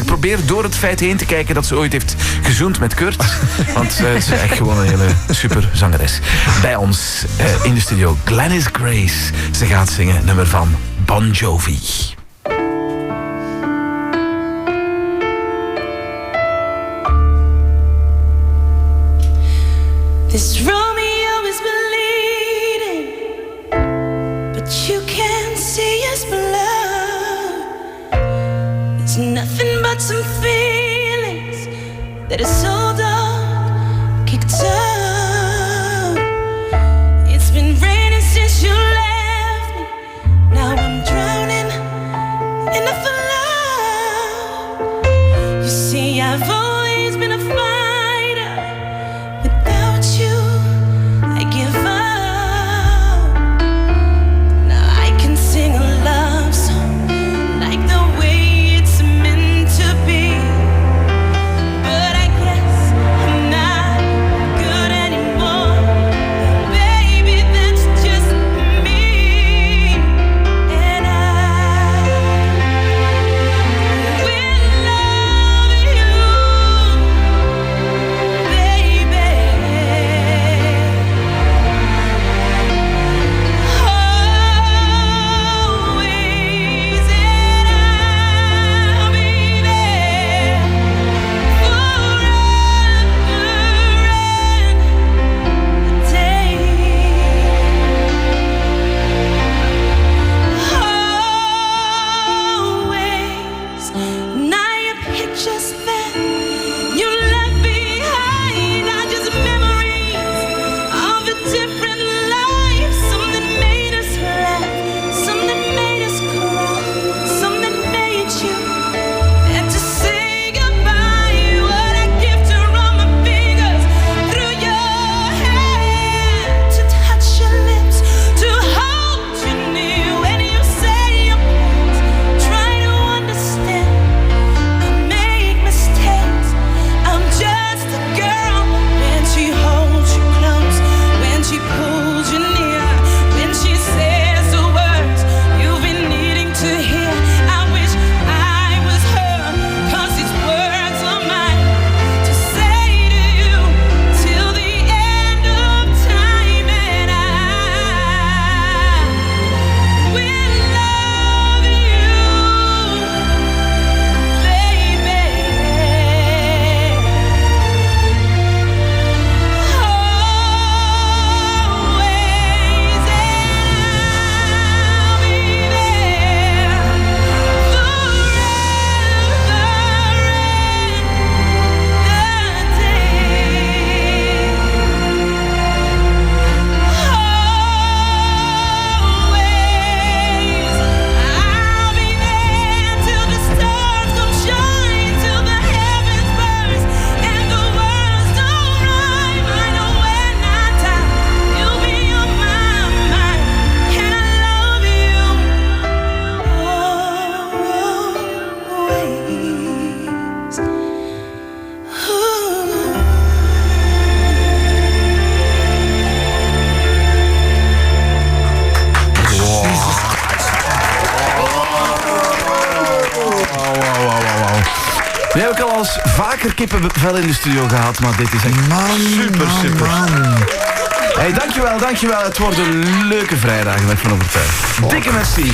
ik probeer door het feit heen te kijken dat ze ooit heeft gezoend met Kurt. Want ze is echt gewoon een hele super zangeres. Bij ons in de studio Glennis Grace. Ze gaat zingen nummer van Bon Jovi. This Romeo is bleeding, but you can't see his blood. It's nothing but some feelings that is so dark, kicked up. It's been raining since you left me. Now I'm drowning in the flood. You see, I've always been a fighter. We hebben ook al eens vaker kippenvel in de studio gehad, maar dit is echt super. Hey, dankjewel. Het wordt een leuke vrijdag, ben ik van overtuigd. Dikke merci.